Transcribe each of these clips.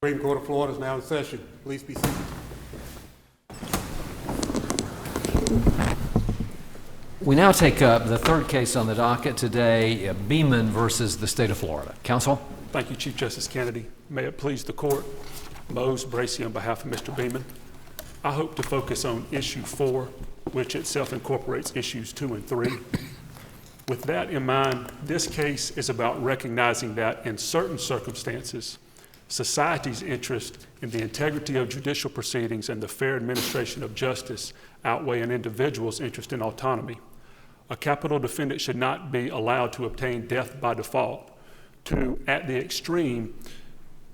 Supreme Court of Florida is now in session. Please be seated. We now take up the third case on the docket today, Beaman versus the state of Florida. Counsel? Thank you, Chief Justice Kennedy. May it please the court, Mose BRACEY on behalf of Mr. Beaman. I hope to focus on issue 4, which itself incorporates issues 2 and 3. With that in mind, this case is about recognizing that in certain circumstances, society's interest in the integrity of judicial proceedings and the fair administration of justice outweigh an individual's interest in autonomy. A capital defendant should not be allowed to obtain death by default, to, at the extreme,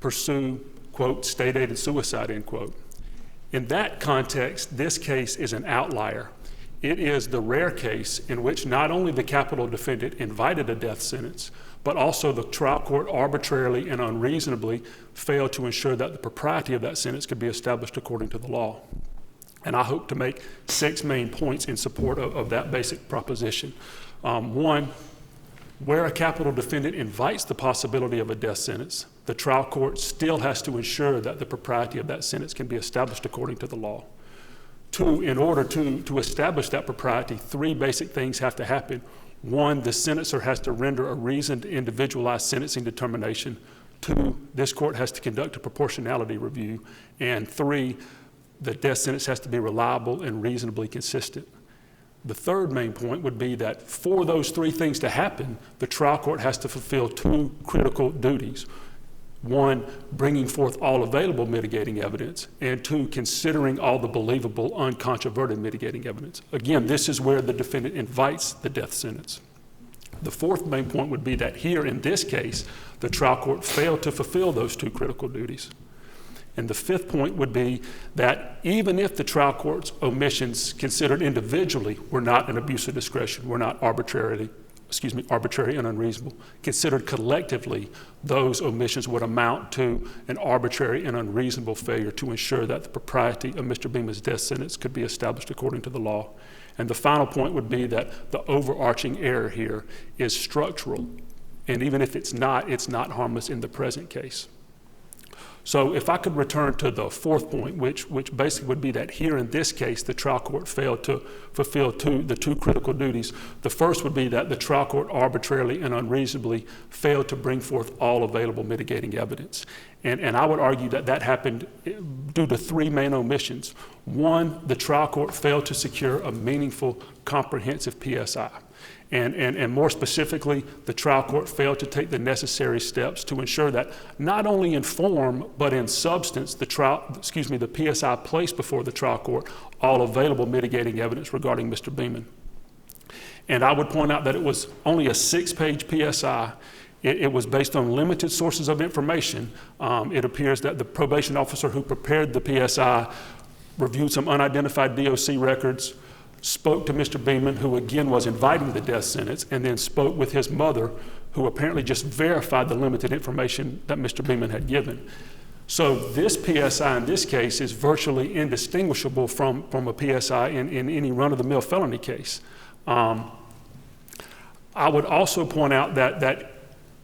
pursue, quote, state-aided suicide, end quote. In that context, this case is an outlier. It is the rare case in which not only the capital defendant invited a death sentence, but also the trial court arbitrarily and unreasonably failed to ensure that the propriety of that sentence could be established according to the law. And I hope to make 6 main points in support of that basic proposition. 1, where a capital defendant invites the possibility of a death sentence, the trial court still has to ensure that the propriety of that sentence can be established according to the law. 2, in order to establish that propriety, 3 basic things have to happen. 1, the sentencer has to render a reasoned, individualized sentencing determination. 2, this court has to conduct a proportionality review. And 3, the death sentence has to be reliable and reasonably consistent. The third main point would be that for those 3 things to happen, the trial court has to fulfill 2 critical duties. 1, bringing forth all available mitigating evidence, and 2, considering all the believable, uncontroverted mitigating evidence. Again, this is where the defendant invites the death sentence. The fourth main point would be that here in this case, the trial court failed to fulfill those 2 critical duties. And the fifth point would be that even if the trial court's omissions considered individually were not an abuse of discretion, were not arbitrary and unreasonable, considered collectively, those omissions would amount to an arbitrary and unreasonable failure to ensure that the propriety of Mr. Beaman's death sentence could be established according to the law. And the final point would be that the overarching error here is structural. And even if it's not harmless in the present case. So if I could return to the fourth point, which basically would be that here in this case, the trial court failed to fulfill the 2 critical duties. The first would be that the trial court arbitrarily and unreasonably failed to bring forth all available mitigating evidence. And I would argue that that happened due to 3 main omissions. 1, the trial court failed to secure a meaningful, comprehensive PSI. And more specifically, the trial court failed to take the necessary steps to ensure that not only in form, but in substance, the PSI placed before the trial court all available mitigating evidence regarding Mr. Beaman. And I would point out that it was only a 6-page PSI. It was based on limited sources of information. It appears that the probation officer who prepared the PSI reviewed some unidentified DOC records, spoke to Mr. Beaman, who again was inviting the death sentence, and then spoke with his mother, who apparently just verified the limited information that Mr. Beaman had given. So this PSI in this case is virtually indistinguishable from a PSI in any run-of-the-mill felony case. I would also point out that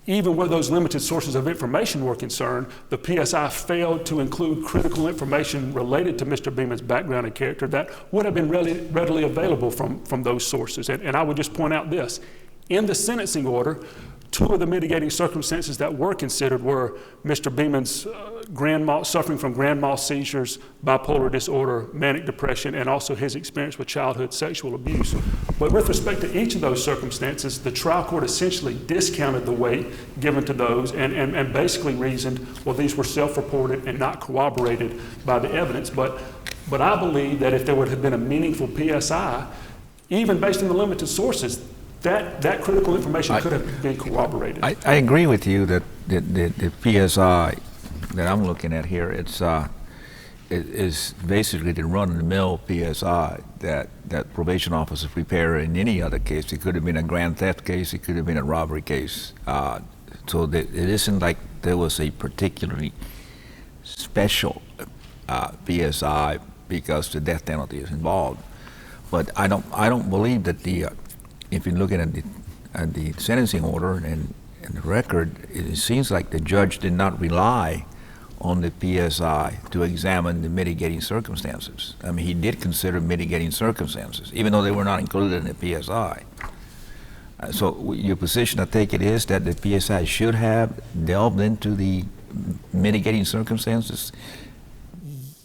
even where those limited sources of information were concerned, the PSI failed to include critical information related to Mr. Beaman's background and character that would have been readily available from those sources. And I would just point out this. In the sentencing order, 2 of the mitigating circumstances that were considered were Mr. Beaman's suffering from grand mal seizures, bipolar disorder, manic depression, and also his experience with childhood sexual abuse. But with respect to each of those circumstances, the trial court essentially discounted the weight given to those and basically reasoned, well, these were self-reported and not corroborated by the evidence. But I believe that if there would have been a meaningful PSI, even based on the limited sources, that critical information could have been corroborated. I agree with you that the PSI that I'm looking at here, it is basically the run-of-the-mill PSI that probation officers prepare in any other case. It could have been a grand theft case, it could have been a robbery case. So it isn't like there was a particularly special PSI because the death penalty is involved. But I don't believe that if you're looking at the sentencing order and the record, it seems like the judge did not rely on the PSI to examine the mitigating circumstances. I mean, he did consider mitigating circumstances, even though they were not included in the PSI. So your position, I take it, is that the PSI should have delved into the mitigating circumstances?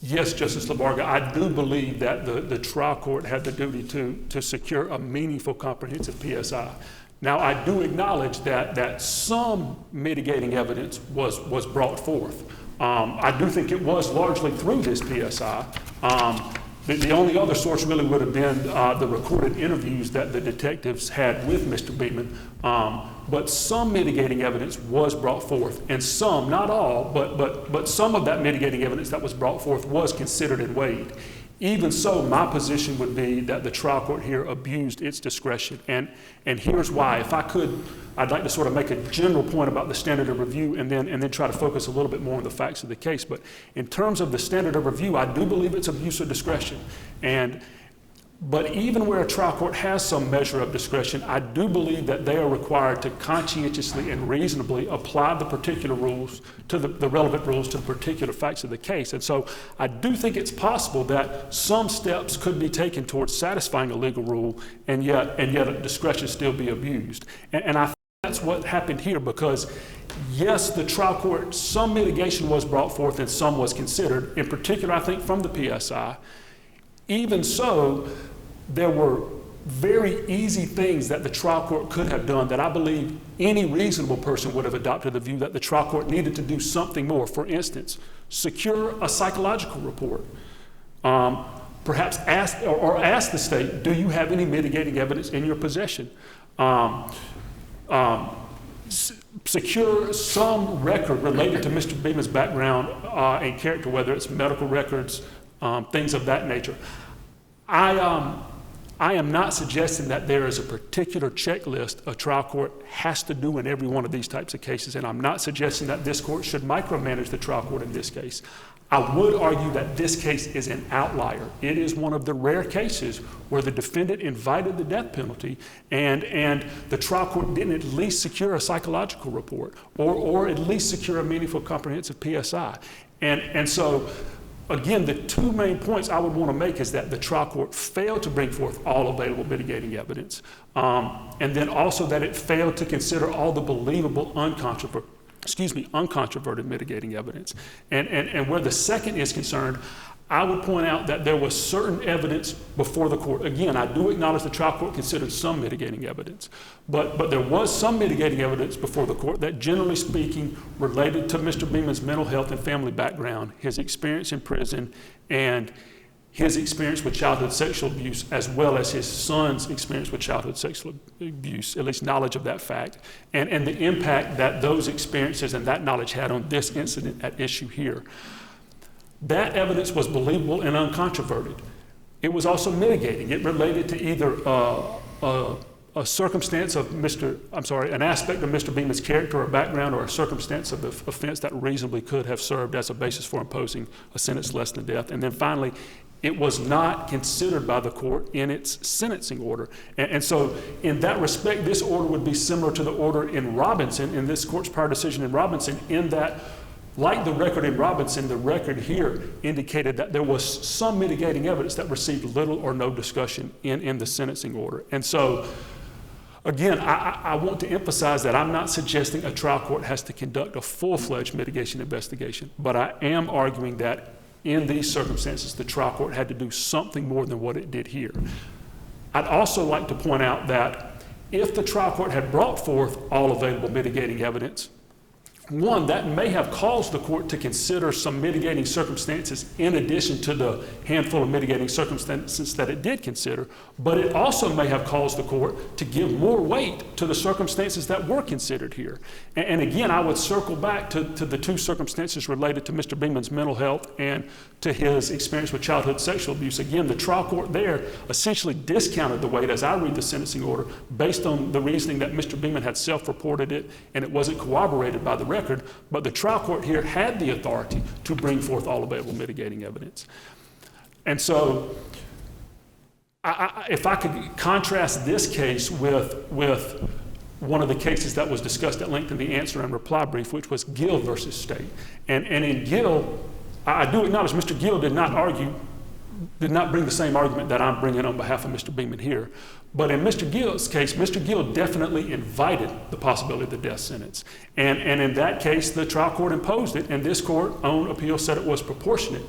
Yes, Justice LaBarga, I do believe that the trial court had the duty to secure a meaningful, comprehensive PSI. Now, I do acknowledge that some mitigating evidence was brought forth. I do think it was largely through this PSI. The only other source really would have been the recorded interviews that the detectives had with Mr. Beaman. But some mitigating evidence was brought forth, and some, not all, but some of that mitigating evidence that was brought forth was considered and weighed. Even so, my position would be that the trial court here abused its discretion, and here's why. If I could, I'd like to sort of make a general point about the standard of review and then try to focus a little bit more on the facts of the case. But in terms of the standard of review, I do believe it's abuse of discretion. But even where a trial court has some measure of discretion, I do believe that they are required to conscientiously and reasonably apply the particular rules to the relevant rules to the particular facts of the case. And so I do think it's possible that some steps could be taken towards satisfying a legal rule, and yet a discretion still be abused. And I think that's what happened here, because yes, the trial court, some mitigation was brought forth and some was considered, in particular, I think, from the PSI. Even so, there were very easy things that the trial court could have done that I believe any reasonable person would have adopted the view that the trial court needed to do something more. For instance, secure a psychological report. Perhaps ask the state, do you have any mitigating evidence in your possession? Secure some record related to Mr. Beaman's background and character, whether it's medical records, things of that nature. I am not suggesting that there is a particular checklist a trial court has to do in every one of these types of cases, and I'm not suggesting that this court should micromanage the trial court in this case. I would argue that this case is an outlier. It is one of the rare cases where the defendant invited the death penalty and the trial court didn't at least secure a psychological report or at least secure a meaningful, comprehensive PSI. And so, again, the two main points I would want to make is that the trial court failed to bring forth all available mitigating evidence, and then also that it failed to consider all the believable uncontroverted mitigating evidence. And where the second is concerned, I would point out that there was certain evidence before the court. Again, I do acknowledge the trial court considered some mitigating evidence, but there was some mitigating evidence before the court that, generally speaking, related to Mr. Beaman's mental health and family background, his experience in prison, and his experience with childhood sexual abuse, as well as his son's experience with childhood sexual abuse, at least knowledge of that fact, and the impact that those experiences and that knowledge had on this incident at issue here. That evidence was believable and uncontroverted. It was also mitigating. It related to either a circumstance of an aspect of Mr. Beaman's character or background, or a circumstance of the offense that reasonably could have served as a basis for imposing a sentence less than death. And then finally, it was not considered by the court in its sentencing order. And so in that respect, this order would be similar to the order in Robinson, in this court's prior decision in Robinson, in that, like the record in Robinson, the record here indicated that there was some mitigating evidence that received little or no discussion in the sentencing order. And so, again, I want to emphasize that I'm not suggesting a trial court has to conduct a full-fledged mitigation investigation, but I am arguing that in these circumstances, the trial court had to do something more than what it did here. I'd also like to point out that if the trial court had brought forth all available mitigating evidence, one, that may have caused the court to consider some mitigating circumstances in addition to the handful of mitigating circumstances that it did consider, but it also may have caused the court to give more weight to the circumstances that were considered here. And again, I would circle back to the two circumstances related to Mr. Beaman's mental health and to his experience with childhood sexual abuse. Again, the trial court there essentially discounted the weight, as I read the sentencing order, based on the reasoning that Mr. Beaman had self-reported it and it wasn't corroborated by the record, but the trial court here had the authority to bring forth all available mitigating evidence. And so, if I could contrast this case with one of the cases that was discussed at length in the answer and reply brief, which was Gill versus State. And in Gill, I do acknowledge Mr. Gill did not bring the same argument that I'm bringing on behalf of Mr. Beaman here. But in Mr. Gill's case, Mr. Gill definitely invited the possibility of the death sentence. And in that case, the trial court imposed it, and this court on appeal said it was proportionate.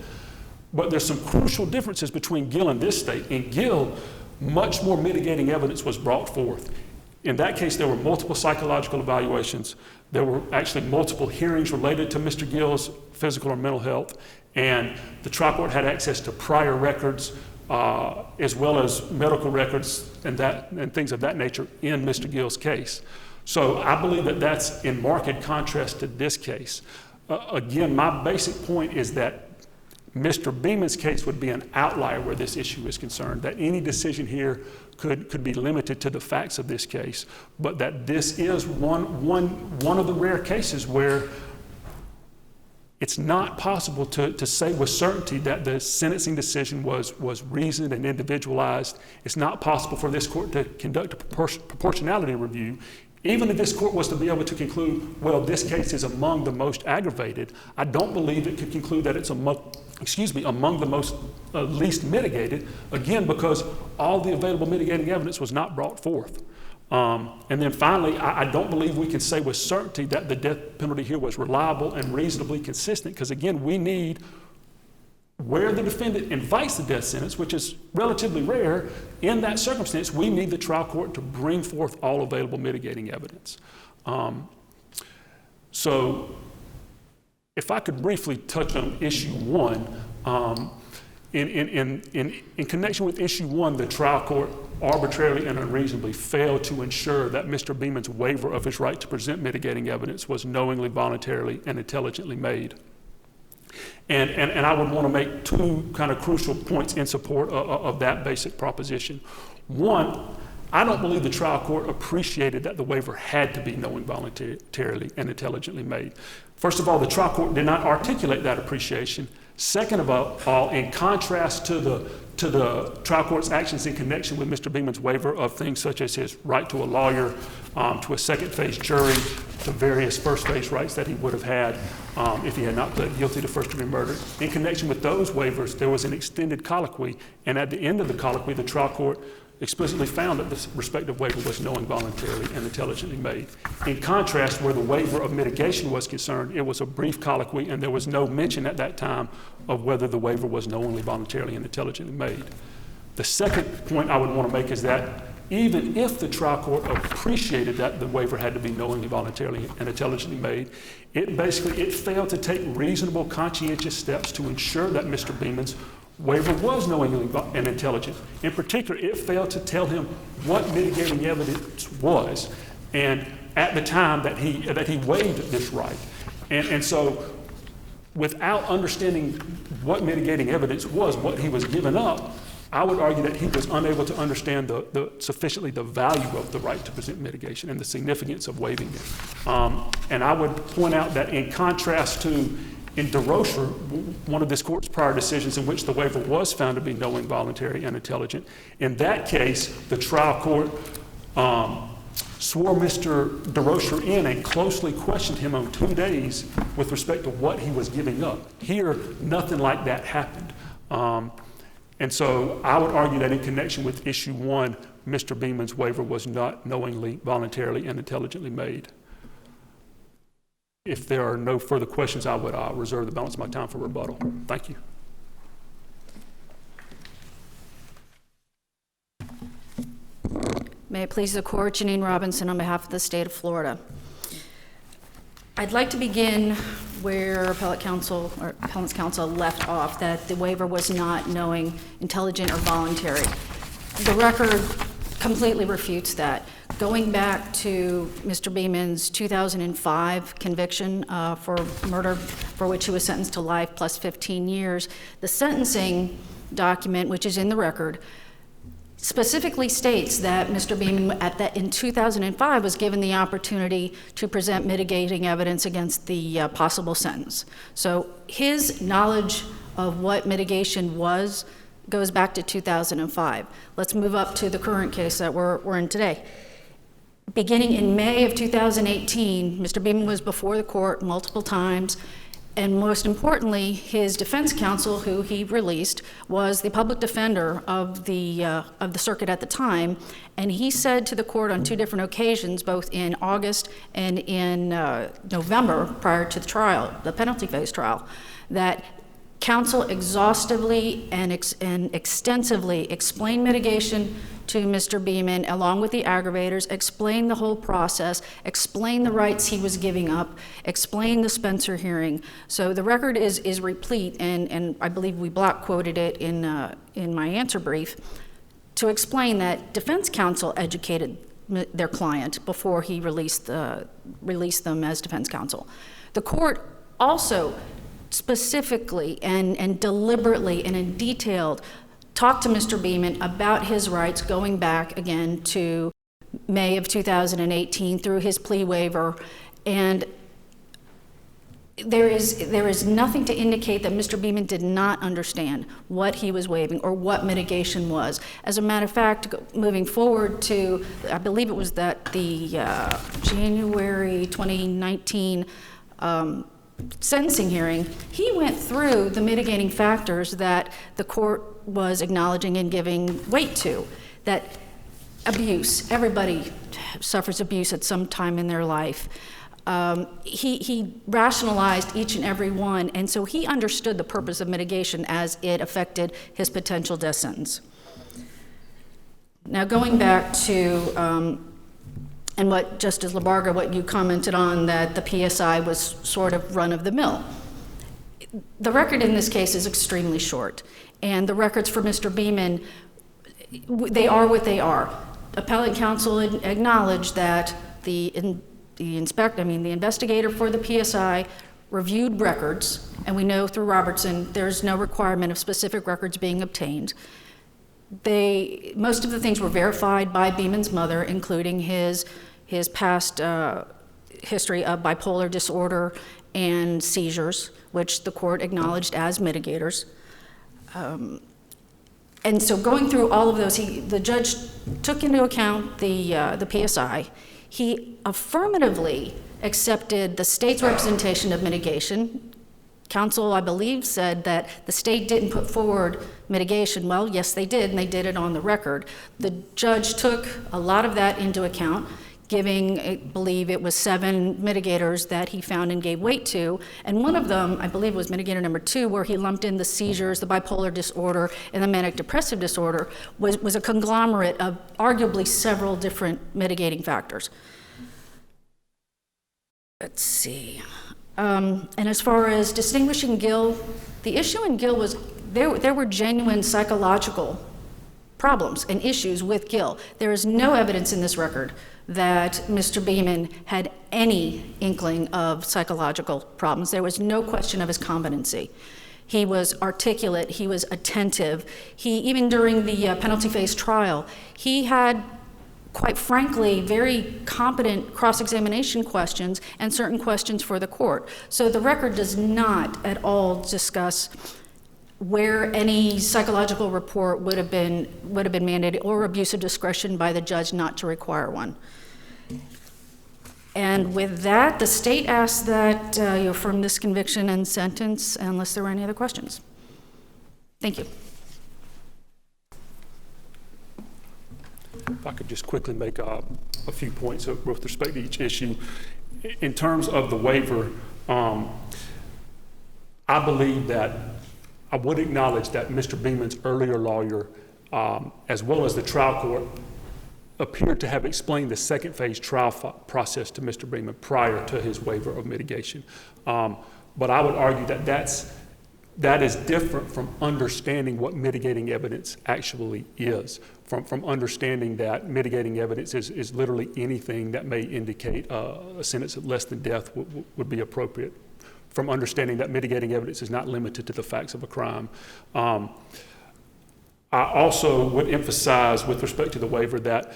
But there's some crucial differences between Gill and this state. In Gill, much more mitigating evidence was brought forth. In that case, there were multiple psychological evaluations. There were actually multiple hearings related to Mr. Gill's physical or mental health, and the trial court had access to prior records as well as medical records and things of that nature in Mr. Gill's case. So I believe that that's in marked contrast to this case. Again, my basic point is that Mr. Beaman's case would be an outlier where this issue is concerned, that any decision here could be limited to the facts of this case, but that this is one of the rare cases where it's not possible to say with certainty that the sentencing decision was reasoned and individualized. It's not possible for this court to conduct a proportionality review. Even if this court was to be able to conclude, well, this case is among the most aggravated, I don't believe it could conclude that it's among the most least mitigated, again, because all the available mitigating evidence was not brought forth. And then finally, I don't believe we can say with certainty that the death penalty here was reliable and reasonably consistent, because again, we need, where the defendant invites the death sentence, which is relatively rare, in that circumstance, we need the trial court to bring forth all available mitigating evidence. So if I could briefly touch on issue one, in connection with issue one, the trial court arbitrarily and unreasonably failed to ensure that Mr. Beaman's waiver of his right to present mitigating evidence was knowingly, voluntarily, and intelligently made. And I would want to make two kind of crucial points in support of that basic proposition. One, I don't believe the trial court appreciated that the waiver had to be knowing, voluntarily, and intelligently made. First of all, the trial court did not articulate that appreciation. Second of all, in contrast to the trial court's actions in connection with Mr. Beaman's waiver of things such as his right to a lawyer, to a second phase jury, to various first phase rights that he would have had if he had not pled guilty to first degree murder. In connection with those waivers, there was an extended colloquy, and at the end of the colloquy, the trial court explicitly found that the respective waiver was knowing, voluntarily, and intelligently made. In contrast, where the waiver of mitigation was concerned, it was a brief colloquy, and there was no mention at that time of whether the waiver was knowingly, voluntarily, and intelligently made. The second point I would want to make is that even if the trial court appreciated that the waiver had to be knowingly, voluntarily, and intelligently made, it failed to take reasonable, conscientious steps to ensure that Mr. Beaman's waiver was knowingly and intelligent. In particular, it failed to tell him what mitigating evidence was, and at the time that he waived this right. And so, without understanding what mitigating evidence was, what he was giving up, I would argue that he was unable to understand sufficiently the value of the right to present mitigation and the significance of waiving it. And I would point out that in contrast to in DeRocher, one of this court's prior decisions in which the waiver was found to be knowing, voluntary, and intelligent, in that case, the trial court swore Mr. DeRocher in and closely questioned him on 2 days with respect to what he was giving up. Here, nothing like that happened. And so I would argue that in connection with issue one, Mr. Beaman's waiver was not knowingly, voluntarily, and intelligently made. If there are no further questions, I would reserve the balance of my time for rebuttal. Thank you. May it please the court, Janine Robinson on behalf of the state of Florida. I'd like to begin where appellant's counsel left off, that the waiver was not knowing, intelligent, or voluntary. The record completely refutes that. Going back to Mr. Beaman's 2005 conviction for murder, for which he was sentenced to life plus 15 years, the sentencing document, which is in the record, specifically states that Mr. Beaman in 2005 was given the opportunity to present mitigating evidence against the possible sentence. So his knowledge of what mitigation was goes back to 2005. Let's move up to the current case that we're in today. beginning in May of 2018, Mr. Beaman was before the court multiple times, and most importantly, his defense counsel, who he released, was the public defender of the circuit at the time, and he said to the court on 2 different occasions, both in August and in November, prior to the trial, the penalty phase trial, that counsel exhaustively and extensively explained mitigation to Mr. Beaman, along with the aggravators, explained the whole process, explained the rights he was giving up, explained the Spencer hearing. So the record is replete, and I believe we block quoted it in my answer brief, to explain that defense counsel educated their client before he released them as defense counsel. The court also specifically and deliberately and in detail talked to Mr. Beaman about his rights going back again to May of 2018 through his plea waiver, and there is nothing to indicate that Mr. Beaman did not understand what he was waiving or what mitigation was. As a matter of fact, moving forward to, I believe it was the January 2019 sentencing hearing, he went through the mitigating factors that the court was acknowledging and giving weight to. That abuse, everybody suffers abuse at some time in their life. He rationalized each and every one, and so he understood the purpose of mitigation as it affected his potential death sentence. Now going back to and what Justice LABARGA, what you commented on, that the PSI was sort of run-of-the-mill. The record in this case is extremely short, and the records for Mr. Beaman, they are what they are. Appellate counsel acknowledged that the investigator for the PSI reviewed records, and we know through Robertson there's no requirement of specific records being obtained. Most of the things were verified by Beaman's mother, including his past history of bipolar disorder and seizures, which the court acknowledged as mitigators. And so going through all of those, the judge took into account the PSI. He affirmatively accepted the state's representation of mitigation. Counsel, I believe, said that the state didn't put forward mitigation. Well, yes, they did, and they did it on the record. The judge took a lot of that into account, giving, I believe it was 7 mitigators that he found and gave weight to, and one of them, I believe, was mitigator number 2, where he lumped in the seizures, the bipolar disorder, and the manic depressive disorder, was a conglomerate of arguably several different mitigating factors. Let's see. And as far as distinguishing Gill, the issue in Gill was there were genuine psychological problems and issues with Gill. There is no evidence in this record that Mr. Beaman had any inkling of psychological problems. There was no question of his competency. He was articulate, he was attentive. Even during the penalty phase trial, he had, quite frankly, very competent cross-examination questions and certain questions for the court. So the record does not at all discuss where any psychological report would have been mandated, or abuse of discretion by the judge not to require one. And with that, the state asks that you affirm this conviction and sentence unless there are any other questions. Thank you. If I could just quickly make a few points with respect to each issue. In terms of the waiver, I believe that I would acknowledge that Mr. Beaman's earlier lawyer, as well as the trial court, appeared to have explained the second phase trial process to Mr. Beaman prior to his waiver of mitigation. But I would argue that that is different from understanding what mitigating evidence actually is, from understanding that mitigating evidence is literally anything that may indicate a sentence of less than death would be appropriate, from understanding that mitigating evidence is not limited to the facts of a crime. I also would emphasize with respect to the waiver that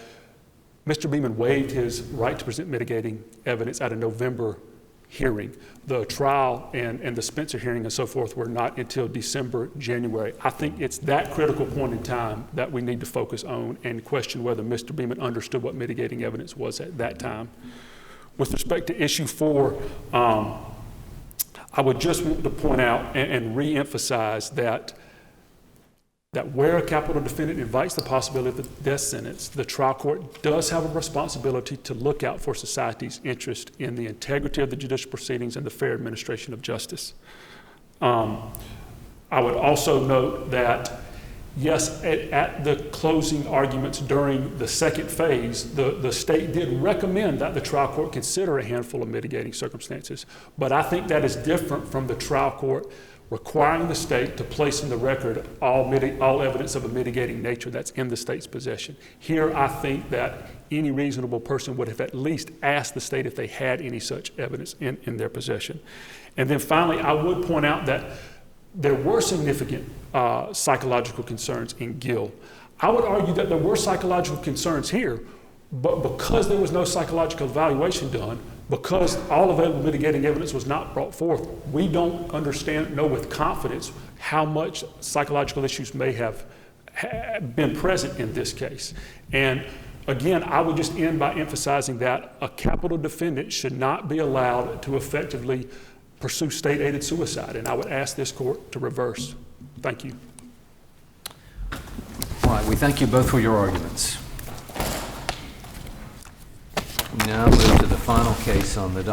Mr. Beaman waived his right to present mitigating evidence at a November hearing. The trial and the Spencer hearing and so forth were not until December, January. I think it's that critical point in time that we need to focus on and question whether Mr. Beaman understood what mitigating evidence was at that time. With respect to issue 4, I would just want to point out and re-emphasize that where a capital defendant invites the possibility of a death sentence, the trial court does have a responsibility to look out for society's interest in the integrity of the judicial proceedings and the fair administration of justice. I would also note that, yes, at the closing arguments during the second phase, the state did recommend that the trial court consider a handful of mitigating circumstances, but I think that is different from the trial court requiring the state to place in the record all evidence of a mitigating nature that's in the state's possession. Here, I think that any reasonable person would have at least asked the state if they had any such evidence in their possession. And then finally, I would point out that there were significant psychological concerns in Gill. I would argue that there were psychological concerns here, but because there was no psychological evaluation done, because all available mitigating evidence was not brought forth, we don't know with confidence how much psychological issues may have been present in this case. And again, I would just end by emphasizing that a capital defendant should not be allowed to effectively pursue state-aided suicide, and I would ask this court to reverse. Thank you. All right, we thank you both for your arguments. We now move to the final case on the docket.